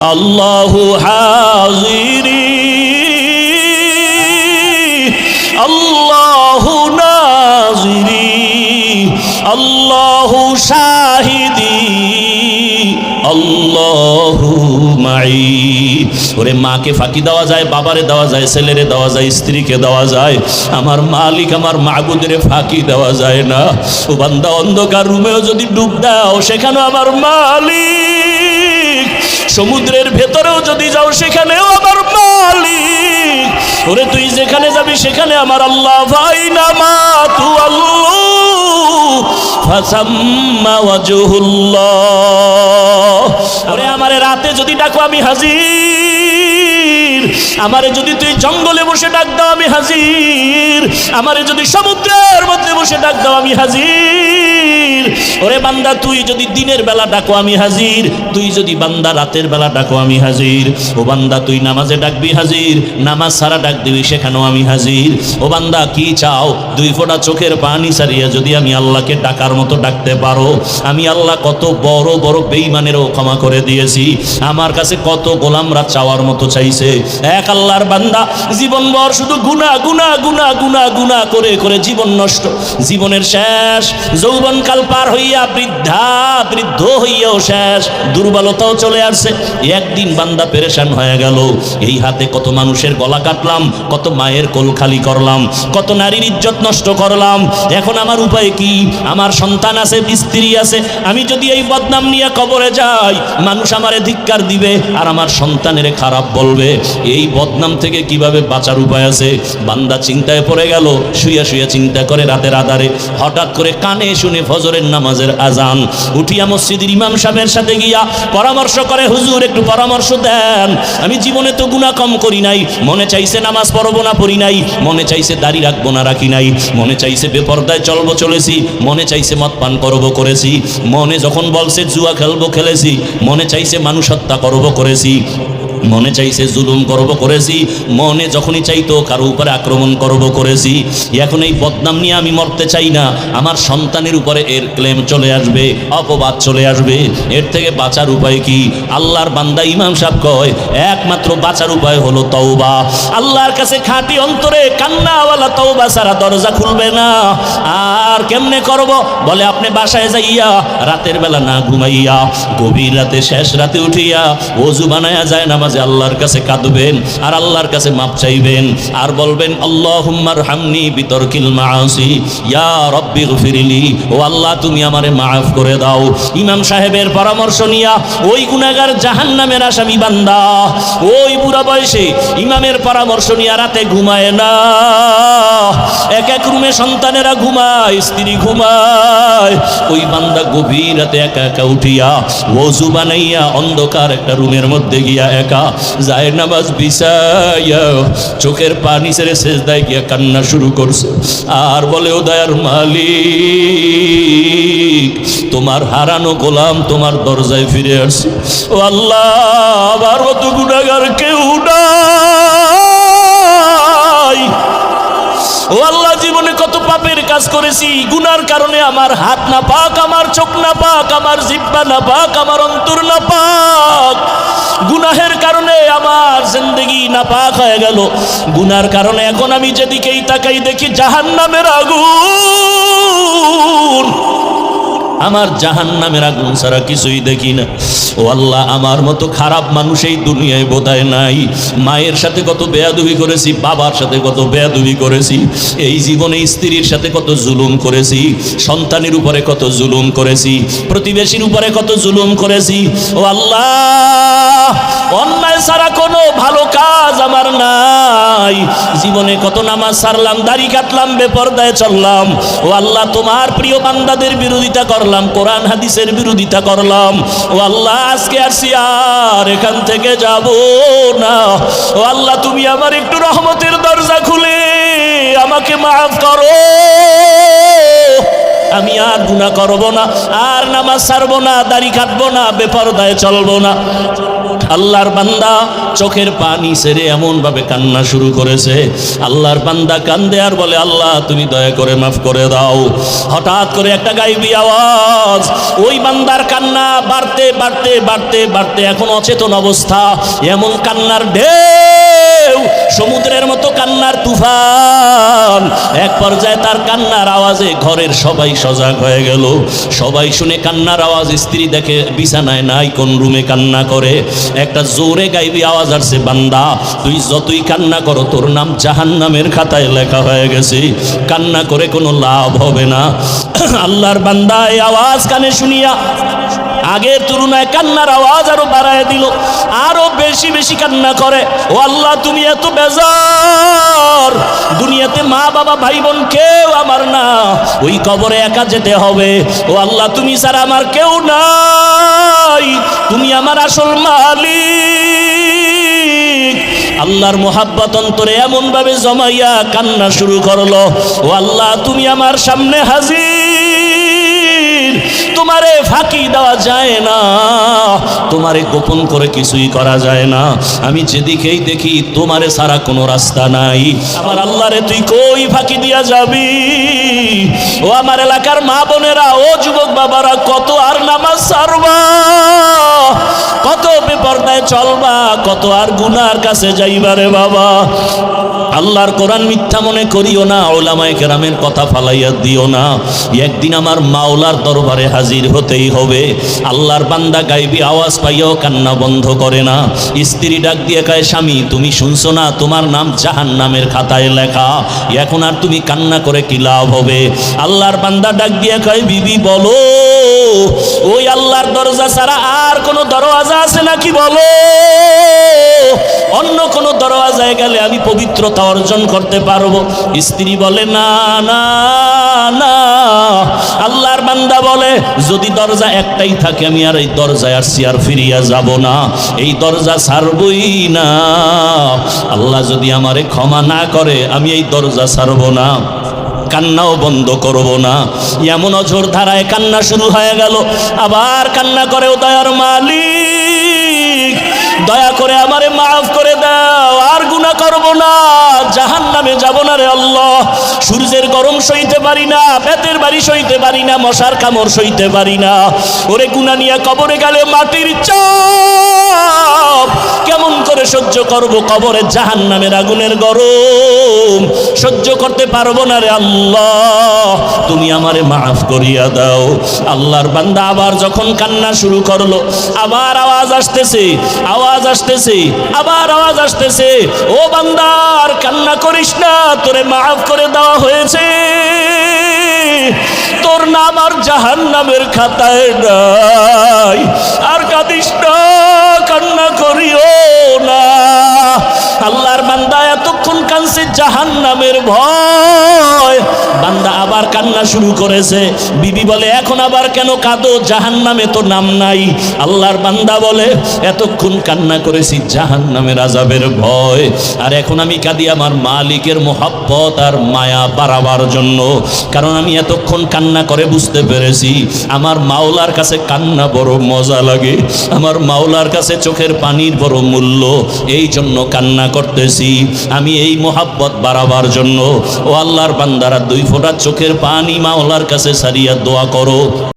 আল্লাহু হাজিরি আল্লাহু নাজিরি আল্লাহু শাহিদি আল্লাহু মাই। ওরে মাকে ফাঁকি দেওয়া যায়, বাবারে দেওয়া যায়, ছেলেরে দেওয়া যায়, স্ত্রীকে দেওয়া যায়, আমার মালিক আমার মাবুদের ফাঁকি দেওয়া যায় না। ও বান্দা, অন্ধকার রুমেও যদি ডুব দাও সেখানেও আমার মালিক, সমুদ্রের ভেতরেও যদি যাও সেখানেও আমার মালিক। ওরে তুই যেখানে যাবি সেখানে আমার আল্লাহ। ফাইনামা তুওয়াল্লু ফাসাম্মা ওয়াজহুল্লাহ। ওরে আমারে রাতে যদি ডাকো আমি হাজির, আমারে যদি তুই জঙ্গলে বসে ডাক দাও আমি হাজির, আমারে যদি সমুদ্রের মধ্যে বসে ডাক দাও আমি হাজির। ওরে বান্দা, তুই যদি দিনের বেলা ডাকো আমি হাজির, তুই যদি বান্দা রাতের বেলা ডাকো আমি হাজির। ও বান্দা, তুই নামাজে ডাকবি হাজির, নামাজ সারা ডাক দিবি সেখানেও আমি হাজির। ও বান্দা, কি চাও? দুই ফোঁটা চোখের পানি ছাড়িয়ে যদি আমি আল্লাহকে ডাকার মতো ডাকতে পারো, আমি আল্লাহ কত বড় বড় বেঈমানেরও ক্ষমা করে দিয়েছি। আমার কাছে কত গোলামরা চাওয়ার মতো চাইছে। এক আল্লাহর বান্দা জীবনভর শুধু গুনাহ গুনাহ গুনাহ গুনাহ গুনাহ করে করে জীবন নষ্ট, জীবনের শেষ যৌবনকাল পার হইয়া বৃদ্ধ হইয়াও শেষ, দুর্বলতাও চলে আসছে। একদিন বান্দা পেরেশান হয়ে গেল, এই হাতে কত মানুষের গলা কাটলাম, কত মায়ের কোল খালি করলাম, কত নারীর ইজ্জত নষ্ট করলাম, এখন আমার উপায় কি? আমার সন্তান আছে, স্ত্রী আছে, আমি যদি এই বদনাম নিয়ে কবরে যাই মানুষ আমারে ধিক্কার দিবে আর আমার সন্তানের খারাপ বলবে। এই বদনাম থেকে কিভাবে বাঁচার উপায় আছে? বান্দা চিন্তায় পড়ে গেল, শুয়ে শুয়ে চিন্তা করে রাতের আধারে হঠাৎ করে কানে শুনে ফজরের নামাজের আজান। উঠিয়া মসজিদের ইমাম সাহেবের সাথে গিয়া পরামর্শ করে, হুজুর একটু পরামর্শ দেন, আমি জীবনে তো গুনাহ কম করি নাই, মনে চাইছে নামাজ পড়বো না পড়ি নাই, মনে চাইছে দাড়ি রাখবো না রাখি নাই, মনে চাইছে বেপরদায় চলবো চলেছি, মনে চাইছে মদ পান করবো করেছি, মনে যখন বলছে জুয়া খেলবো খেলেছি, মনে চাইছে মানুষ হত্যা করবো করেছি, মনে চাইছে জুলুম করবো করেছি, মনে যখনই চাইতো কারো উপরে আক্রমণ করবো করেছি। এখন এই বদনাম নিয়ে আমি মরতে চাই না, আমার সন্তানের উপরে এর ক্লেম চলে আসবে, অপবাদ চলে আসবে। এর থেকে বাঁচার উপায় কি? আল্লাহর বান্দা ইমাম সাহেব কয়, একমাত্র বাঁচার উপায় হলো তওবা। আল্লাহর কাছে খাঁটি অন্তরে কান্নাওয়ালা তওবা ছাড়া দরজা খুলবে না। আর কেমনে করব? বলে আপনি বাসায় যাইয়া রাতের বেলা না ঘুমাইয়া গভীর রাতে শেষ রাতে উঠিয়া ওযু বানায়া যায় নামাজে আল্লাহর কাছে কাঁদবেন আর আল্লাহর কাছে মাপ চাইবেন আর বলবেন, আল্লাহুম্মা রহমনি বিতরকিল মাআসি ইয়া রাব্বি গফিরলি। ও আল্লাহ, তুমি আমারে মাফ করে দাও। ইমাম সাহেবের পরামর্শ নিয়া ওই গুনাহগার জাহান্নামের আসামি বান্দা ওই বুড়া বয়সে ইমামের পরামর্শ নিয়া রাতে ঘুমায় না। এক এক রুমে সন্তানেরা ঘুমায়, স্ত্রী ঘুমায়, ওই বান্দা গভীর রাতে একা একা উঠিয়া ওযু বানাইয়া অন্ধকার একটা রুমের মধ্যে গিয়া একা যায় নামাজ বিছাইয়া চোখের পানি ছেড়ে সেজদায় গিয়া কান্না শুরু করছে আর বলে, ও দয়ার মালিক, তোমার হারানো গোলাম তোমার দরজায় ফিরে আসছে। ও আল্লাহ, আমার মতো গুনাহগার কেউ নাই। ও আল্লাহ, জীবনে কত পাপের কাজ করেছি, গুনার কারণে আমার হাত না পাক, আমার চোখ না পাক, আমার জিহ্বা না পাক, আমার অন্তর না পাক। গুনাহের কারণে আমার জিন্দেগি নাপাক হয়ে গেল। গুনার কারণে এখন আমি যেদিকেই তাকাই দেখি জাহান্নামের আগুন, আমার জাহান্নামের আগুন ছাড়া কিছুই দেখি না। ও আল্লাহ, আমার মতো খারাপ মানুষ এই দুনিয়ায় বোধহয় নাই। মায়ের সাথে কত বেয়াদবি করেছি, বাবার সাথে কত বেয়াদবি করেছি, এই জীবনে স্ত্রীর সাথে কত জুলুম করেছি, সন্তানের উপরে কত জুলুম করেছি, প্রতিবেশীর উপরে কত জুলুম করেছি। ও আল্লাহ, অন্যায় ছাড়া কোনো ভালো কাজ আমার নাই। জীবনে কত নামাজ ছাড়লাম, দাড়ি কাটলাম, বেপরদায় চললাম। ও আল্লাহ, তোমার প্রিয় বান্দাদের বিরোধিতা করলাম, কোরআন হাদিসের বিরোধিতা করলাম। ও আল্লাহ, আজকে আসছি আর এখান থেকে যাব না। ও আল্লাহ, তুমি আমার একটু রহমতের দরজা খুলে আমাকে মাফ করো। আমি আর গুনাহ করব না, আর নামাজ ছাড়বো না, দাড়ি কাটবো না, বেপরদায় চলবো না। আল্লাহর বান্দা চোখের পানি ছেড়ে এমন ভাবে কান্না শুরু করেছে। আল্লাহর বান্দা কান্দে আর বলে, আল্লাহ তুমি দয়া করে মাফ করে দাও। হঠাৎ করে একটা গাইবি আওয়াজ, ওই বান্দার কান্না বাড়তে বাড়তে বাড়তে বাড়তে এখন অচেতন অবস্থা, এমন কান্নার ঢেউ, সমুদ্রের মতো কান্নার তুফান। এক পর্যায়ে তার কান্নার আওয়াজে ঘরের সবাই সজাগ হয়ে গেল। সবাই শুনে কান্নার আওয়াজ, স্ত্রী দেখে বিছানায় নাই, কোন রুমে কান্না করে। একটা জোরে গাইবি আওয়াজ আসছে, বান্দা তুই যতই কান্না করো তোর নাম জাহান্নামের খাতায় লেখা হয়ে গেছে, কান্না করে কোনো লাভ হবে না। আল্লাহর বান্দা এই আওয়াজ কানে শুনিয়া আগের তুলনায় কান্নার আওয়াজ আরো বাড়ায় দিল, আরো বেশি বেশি কান্না করে। ও আল্লাহ তুমি এত বেজার, দুনিয়াতে মা বাবা ভাই বোন কেউ আমার না, ওই কবরে একা যেতে হবে। ও আল্লাহ তুমি ছাড়া আমার কেউ নাই, তুমি আমার আসল মালিক। আল্লাহর মোহাব্বত অন্তরে এমন ভাবে জমাইয়া কান্না শুরু করলো, ও আল্লাহ তুমি আমার সামনে হাজির, তোমারে ফাঁকি দেওয়া যায় না, তোমারে গোপন করে কিছুই করা যায় না। আমি যেদিকেই দেখি তোমারে ছাড়া কোনো রাস্তা নাই। আমার আল্লাহরে তুই কই ফাঁকি দিয়া যাবি? ও আমার এলাকার মা বোনেরা, ও যুবক বাবারা, কত আর নামাজ ছাড়বা, কত বেপরদায় চলবা, কত আর গুনার কাছে যাইবারে বাবা। আল্লাহর কোরআন মিথ্যা মনে করিও না, ওলামায়ে কেরামের কথা ফালাইয়া দিও না। একদিন আমার মাওলার দরবারে হাজির হতেই হবে। আল্লাহর বান্দা গাইবি আওয়াজ পাইয়াও কান্না বন্ধ করে না। স্ত্রী ডাক দিয়ে কয়, স্বামী তুমি শুনছো না তোমার নাম জাহান্নামের খাতায় লেখা, এখন আর তুমি কান্না করে কি লাভ হবে? আল্লাহর বান্দা ডাক দিয়ে কয়, বিবি বলো, ওই আল্লাহর দরজা ছাড়া আর কোনো দরওয়াজা আছে নাকি বলো? অন্য কোনো দরওয়াজায় গেলে আমি পবিত্রতা অর্জন করতে পারবো। স্ত্রী বলে, না না না। আল্লাহর বান্দা বলে, যদি দরজা একটাই থাকে আমি আর এই দরজায় আসছি, আর ফিরিয়া যাব না, এই দরজা ছাড়বই না। আল্লাহ যদি আমারে ক্ষমা না করে আমি এই দরজা ছাড়বো না, কান্নাও বন্ধ করব না। এমন অঝোর ধারায় কান্না শুরু হয়ে গেল। আবার কান্না করে, ও দয়ার মালিক দয়া করে আমারে মাফ করে দাও, আর গুনাহ করব না, জাহান্নামে যাব না রে আল্লাহ। সূর্যের গরম সইতে পারি না, পেটের বাড়ি সইতে পারি না, মশার কামড় সইতে পারি না। ওরে গুনাহ নিয়ে কবরে গেলে মাটির চাপ কেমন করে সহ্য করব? কবরে জাহান্নামের আগুনের গরম সহ্য করতে পারবো না রে আল্লাহ, তুমি আমারে মাফ করিয়া দাও। আল্লাহর বান্দা আবার যখন কান্না শুরু করলো, আবার আওয়াজ আসতেছে, আওয়াজ আসতেছে, আবার আওয়াজ আসতেছে, ও বান্দার কান্না করিস না, তোরে মাফ করে দেওয়া হয়েছে, তোর নাম আর জাহান্নামের খাতায় নাই, আর কাঁদিস না, কান্না করিও না। আল্লাহর বান্দা এতক্ষণ কাঁদছে জাহান্নামের ভয়, বান্দা আবার কান্না শুরু করেছে। বিবি বলে, এখন আবার কেন কাঁদো? জাহান্নামে তো নাম নাই। আল্লাহর বান্দা বলে, এতক্ষণ কান্না করেছি জাহান্নামের আযাবের ভয়, আর এখন আমি কাঁদি আমার মালিকের মোহাব্বত আর মায়া বাড়াবার জন্য। কারণ আমি এতক্ষণ কান্না করে বুঝতে পেরেছি আমার মাওলার কাছে কান্না বড় মজা লাগে, আমার মাওলার কাছে চোখের পানির বড় মূল্য, এই জন্য কান্না করতেছি আমি এই মোহাব্বত বাড়াবার জন্য। ও আল্লাহর বান্দারা, 2 ফোঁটা চোখের পানি মাওলার কাছে সারিয়া দোয়া করো।